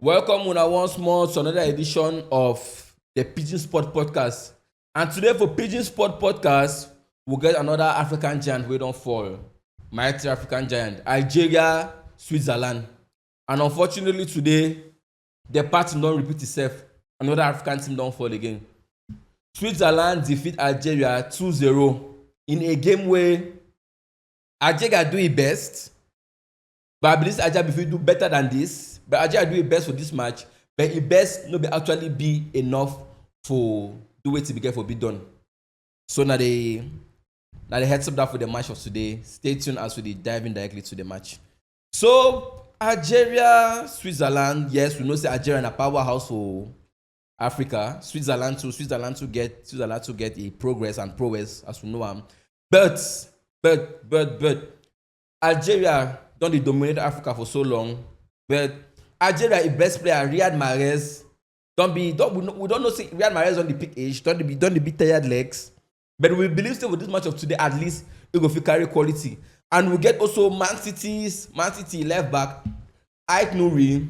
Welcome una once more to another edition of the Pigeon Sport Podcast. And today for Pigeon Sport Podcast, we'll get another African giant we don't fall. Mighty African giant, Algeria, Switzerland. And unfortunately today, the pattern don't repeat itself. Another African team don't fall again. Switzerland defeat Algeria 2-0 in a game where Algeria do its best. But I believe Algeria will do better than this. But Algeria do its best for this match. But it best no be actually be enough for do it to be get for be done. So now the heads up that for the match of today. Stay tuned as we dive in directly to the match. So Algeria, Switzerland. Yes, we know say Algeria is a powerhouse for Africa. Switzerland to get a progress and prowess as we know. But Algeria don't dominate Africa for so long. But Algeria is best player Riyad Mahrez. We don't know say Riyad Mahrez on the peak age. Don't be tired legs. But we believe still with this match of today at least it will carry quality. And we get also Man City left back Ait Nouri.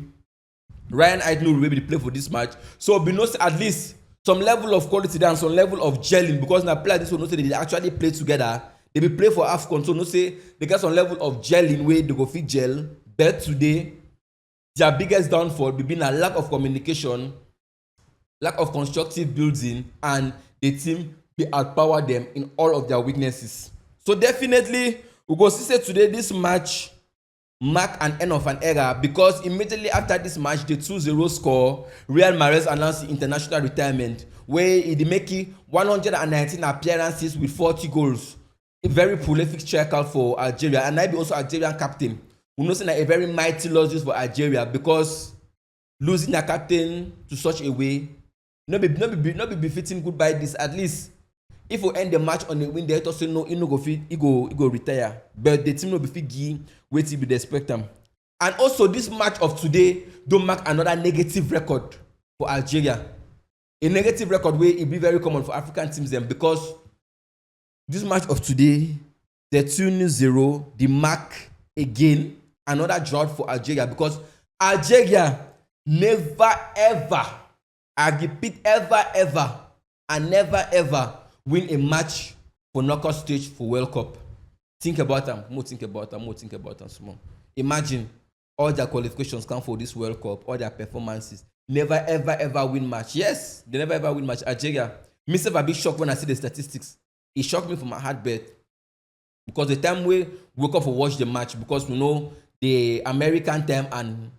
Ryan Ait Nouri will be play for this match. So we know at least some level of quality there and some level of gelling because now play this one, no say they actually play together. They will play for AFCON, so no say they get some level of gelling where they go fit gel. But today, their biggest downfall will be a lack of communication, lack of constructive building, and the team will outpower them in all of their weaknesses. So definitely, we go see say today this match mark an end of an era because immediately after this match, the 2-0 score, Riyad Mahrez announced the international retirement where he make 119 appearances with 40 goals. A very prolific striker for Algeria, and I be also Algerian captain. We know say a very mighty losses for Algeria because losing a captain to such a way, not be befitting goodbye this. At least if we end the match on a win, they also know he no go fit, he go retire. But the team no be fit give wait till be expect them. And also this match of today don't mark another negative record for Algeria. A negative record where it be very common for African teams them because this match of today, the 2-0, the mark again another drought for Algeria because Algeria never ever, I repeat ever win a match for knockout stage for World Cup. Think about them, more think about them small. Imagine all their qualifications come for this World Cup, all their performances. Never ever win match. Yes, they never ever win match. Algeria. Myself a big shock when I see the statistics. It shocked me from my heartbeat because the time we woke up to watch the match because we know the American time and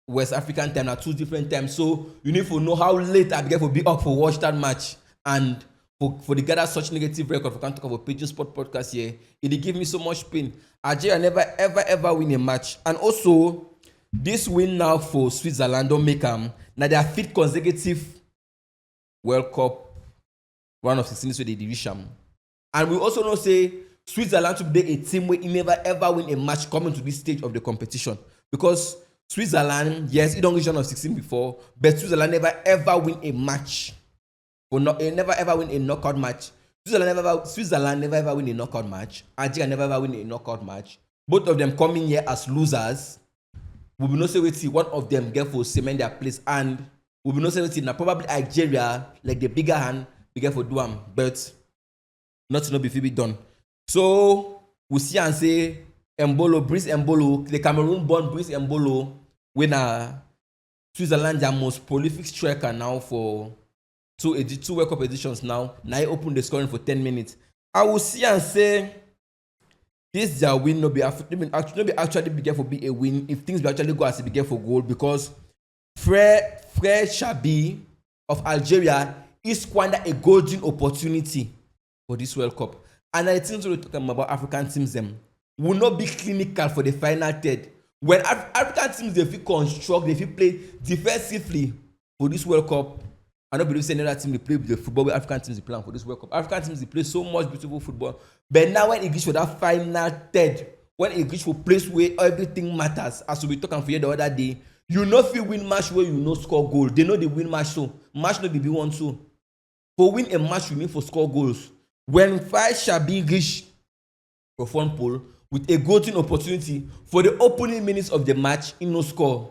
West African time are two different times. So you need to know how late I began to be up for watch that match and for the gather such negative record for can't talk about Pigeon Sport Podcast here. It give me so much pain. Algeria never ever win a match. And also this win now for Switzerland don't make now their fifth consecutive World Cup round of 16 so they division. And we also know say Switzerland to be a team where he never ever win a match coming to this stage of the competition. Because Switzerland, yes, it don't reach round of 16 before, but Switzerland never ever win a match. Never ever win a knockout match. Switzerland never ever win a knockout match. Algeria never ever win a knockout match. Both of them coming here as losers. We will not say wait one of them get for cement their place, and we will not say wait now probably Algeria like the bigger hand be get for do them, but nothing no be done. So we see and say Brice Mbolo, the Cameroon-born Brice Mbolo, when Switzerland their most prolific striker now for two World Cup editions now. Now he opened the scoring for 10 minutes. I will see and say this their win no be actually be for be a win if things be actually go as it be for goal because Frère Chabi of Algeria is squander a golden opportunity for this World Cup. And I think we're talking about African teams them will not be clinical for the final third. When African teams they feel construct, they feel play defensively for this World Cup. I don't believe say another team they play with the football where African teams they play for this World Cup. African teams they play so much beautiful football. But now when it reach for that final third, when it reach for place where everything matters, as we talking for you the other day, you know if you win match where you know score goal. They know they win match so match no be one so. For win a match you need for score goals. When Frère Chabi reach for front pole with a golden opportunity for the opening minutes of the match in no score.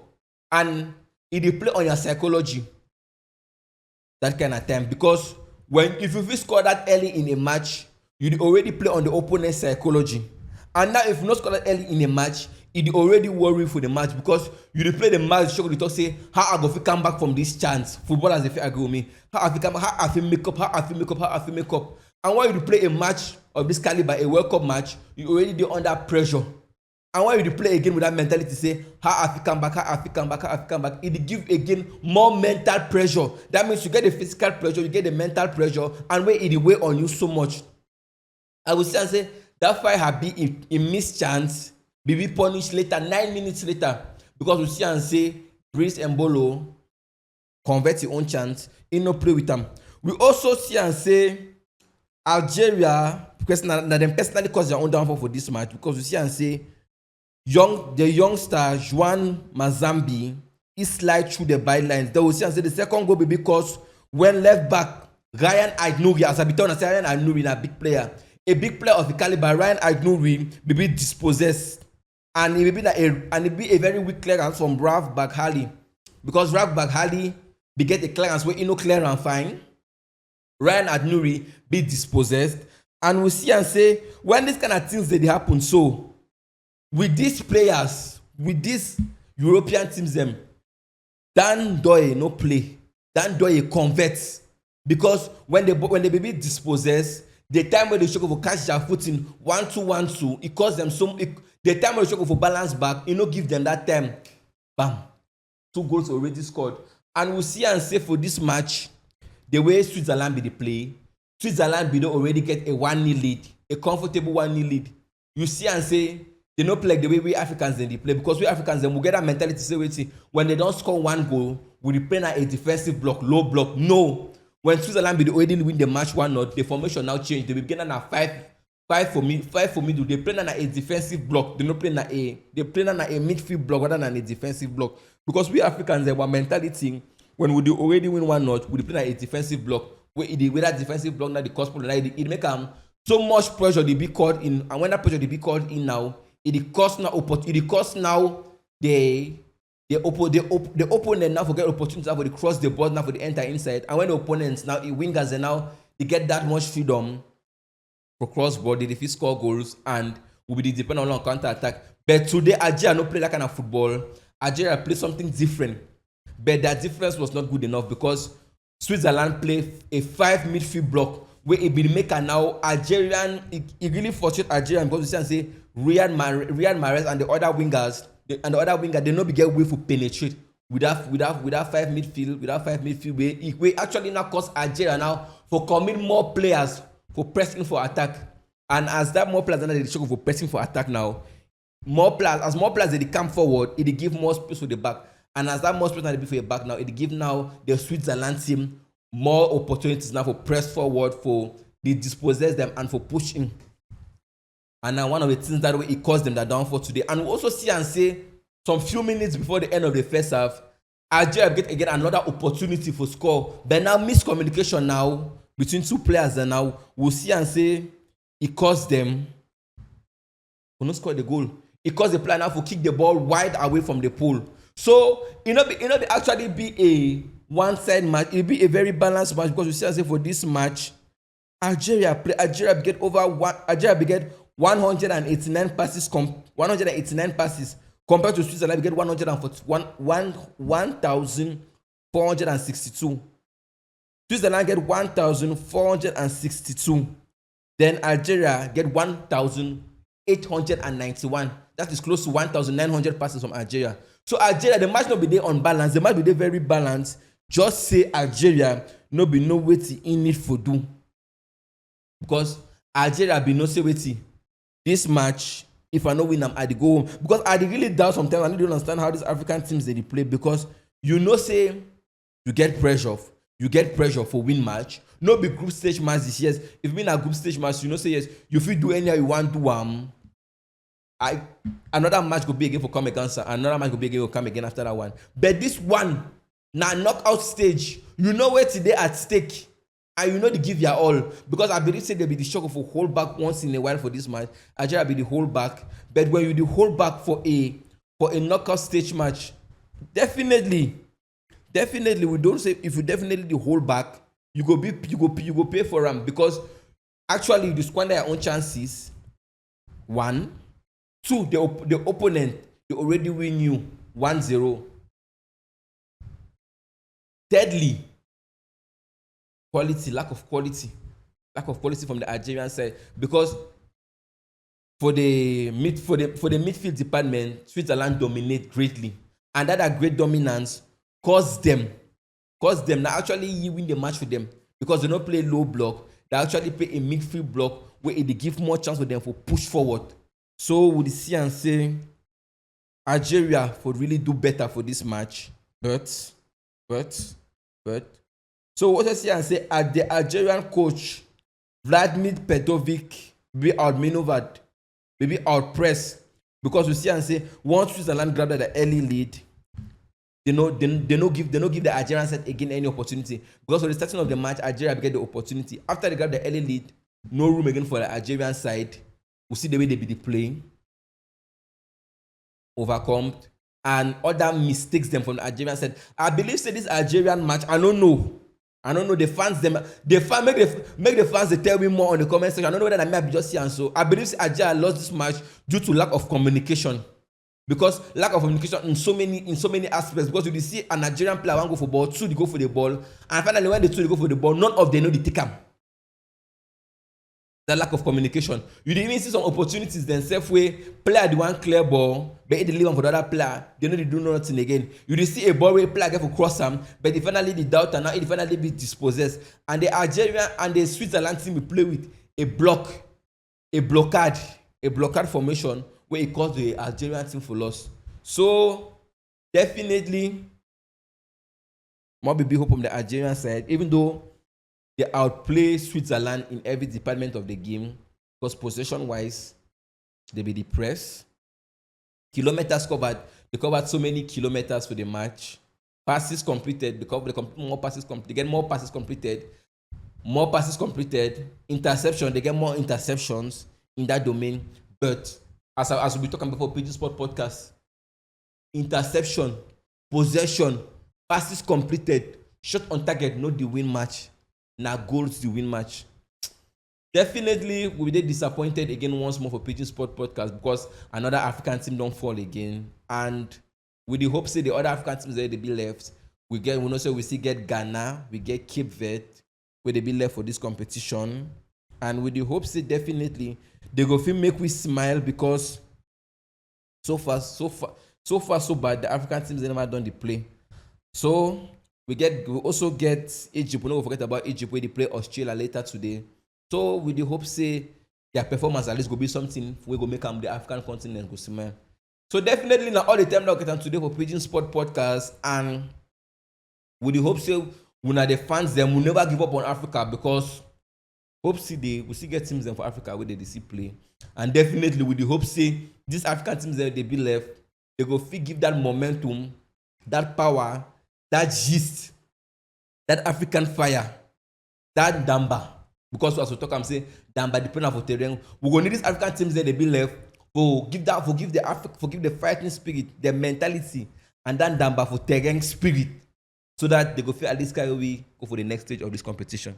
And it dey play on your psychology that kind of time, because if you fit score that early in a match, you dey already play on the opponent's psychology. And now if you no score that early in a match, e dey already worry for the match, because you dey play the match show dey talk say how I go fit come back from this chance. Footballers dey fit agree with me. How I fit make up. And when you dey play a match of this caliber, a World Cup match, you already dey under pressure. And when you dey play again with that mentality say how I fit come back, e dey give again more mental pressure. That means you get the physical pressure, you get the mental pressure, and when e dey weigh on you so much. I go say that fight had been a missed chance, be punished later, 9 minutes later, because we see and say Brice Embolo convert his own chance, he no play with them. We also see and say Algeria, because na them personally cause their own downfall for this match, because we see and say the youngster Juan Mazambi, he slide through the bylines. They will see and say the second goal be because when left back Ryan Aït-Nouri, as I be told, Ryan Aït-Nouri is a big player. A big player of the caliber, Ryan Aït-Nouri, be dispossessed, and it be a very weak clearance from Raf Baghali, because Raf Baghali be get a clearance where he no clear and fine. Ryan Aït-Nouri be dispossessed, and we see and say when this kind of things they happen, so with these players, with these European teams, them Dan Doye no play, Dan Doye converts, because when they be dispossessed, the time when they struggle for catch their footing 1-2, it cost them some. The time when they struggle for balance back, you know, give them that time. Bam, 2 goals already scored. And we see and say for this match, the way Switzerland be the play, Switzerland be already get a 1-0 lead, a comfortable 1-0 lead. You see and say they no play like the way we Africans they play, because we Africans then we get that mentality say wait, when they don't score 1 goal, we play na a defensive block, low block. No. When Switzerland be already win the match 1-0, the formation now change. They be beginning at 5 for middle. They play na a defensive block. They no play na a midfield block rather than a defensive block. Because we Africans, our mentality when we do already win 1-0, we play na a defensive block. With that defensive block now the cost problem, it make so much pressure they be called in, and when that pressure they be called in now, it costs now the opponent now forget opportunity now for the cross the board now for the enter inside, and when the opponents now the wingers and now they get that much freedom for cross board, they fit score goals and will be dependent on counter attack. But today Algeria no play that kind of football. Algeria play something different, but that difference was not good enough, because Switzerland play a 5 midfield block where it be maker now Algerian. It really frustrate Algerian, because you say Riyad Mahrez and the other wingers. They no be get way for penetrate with that 5 midfield. We actually now cause Algeria now for commit more players for pressing for attack, and as that more players now they struggle for pressing for attack now, more players they come forward, it give more space for the back, and as that more space now they be for the back now, it give now the Switzerland team more opportunities now for press forward, for they dispossess them and for pushing. And now one of the things that way it caused them that downfall today. And we also see and say some few minutes before the end of the first half, Algeria get again another opportunity for score. But now miscommunication now between 2 players, and now we'll see and say it caused them to not score the goal. It caused the player now to kick the ball wide away from the pole. So it actually be a one-side match. It'll be a very balanced match, because we see and say for this match, Algeria get 189 passes compared to Switzerland get 1,462. Switzerland get 1,462. Then Algeria get 1,891. That is close to 1,900 passes from Algeria. So Algeria, the match no be there unbalanced. The match be there very balanced. Just say Algeria no be no wetin in need for do, because Algeria be no say wetin. This match, if I no win, I go home. Because I really doubt sometimes, I don't understand how these African teams they play, because you know say you get pressure for win match. No be group stage match this year. If we in a group stage match, you know say yes, you fit do anyhow you want to another match go be again for come against, another match go be again for come again after that one. But this one, now knockout stage, you know where today at stake. And you know they give your all, because I believe say they be the struggle for hold back once in a while for this match. Algeria be the hold back, but when you the hold back for a knockout stage match, definitely definitely we don't say if you definitely hold back, you go pay for them because actually you squander your own chances. One, two, the opponent they already win you 1-0. Thirdly, lack of quality from the Algerian side because for the midfield department, Switzerland dominate greatly, and that great dominance caused them now actually you win the match for them because they don't play low block. They actually play a midfield block where they give more chance for them for push forward. So we see and say Algeria would really do better for this match, but so what I see and say the Algerian coach Vladimir Petrovic be outmaneuvered, maybe outpressed because we see and say once Switzerland grabbed the early lead, they no give the Algerian side again any opportunity because for the starting of the match Algeria get the opportunity. After they grab the early lead, no room again for the Algerian side. We see the way they be playing, overcome, and other mistakes them from the Algerian side. I believe say this Algerian match, I don't know the fans make the fans they tell me more on the comment section. I don't know whether I might be just here and so. I believe Algeria lost this match due to lack of communication. Because lack of communication in so many aspects. Because you see an Nigerian player one go for ball, two they go for the ball, and finally when the two they go for the ball, none of them know the take am. That lack of communication. You didn't even see some opportunities themselves where player the one clear ball, but they leave one for the other player. They know they do nothing again. You did see a ball where player get for cross them, but they finally the doubt and now it finally be dispossessed. And the Algerian and the Switzerland team will play with a blockade formation where it caused the Algerian team for loss. So definitely more big hope from the Algerian side, even though they outplay Switzerland in every department of the game because possession-wise, they be depressed. Kilometers covered, they covered so many kilometers for the match. Passes completed, because they get more passes completed. Interception, they get more interceptions in that domain. But as we talking before PG Sport podcast, interception, possession, passes completed, shot on target, not the win match. Now goals to win match. Definitely we'll be disappointed again once more for Pigeon Sport Podcast because another African team don't fall again. And with the hope say the other African teams that they be left, we still get Ghana, we get Cape Verde, where they be left for this competition. And with the hope say definitely they go feel make we smile because so far so bad. The African teams they never done the play. So we also get Egypt. We don't forget about Egypt where they play Australia later today. So with the hope say their performance at least go be something we go make them the African continent go smile. So definitely now all the time now get them today for Pigeon Sport Podcast, and with the hope say when the fans them will never give up on Africa because hope see we still get teams them for Africa where they see play, and definitely with the hope say these African teams that they be left they go give that momentum, that power, that gist, that African fire, that Damba. Because as we talk, I'm saying Damba depending on terrain. We're gonna need these African teams that they be left for give the fighting spirit, their mentality, and then Damba for terrain spirit, so that they go feel at least carry we go for the next stage of this competition.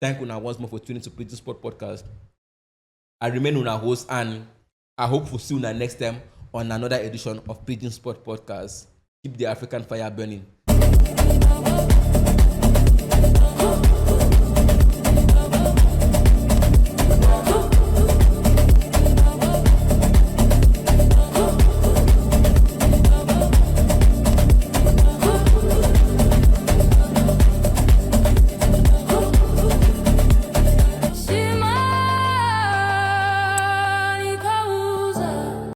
Thank you now once more for tuning to Pigeon Sport Podcast. I remain on our host, and I hope we'll see you next time on another edition of Pigeon Sport Podcast. Keep the African fire burning.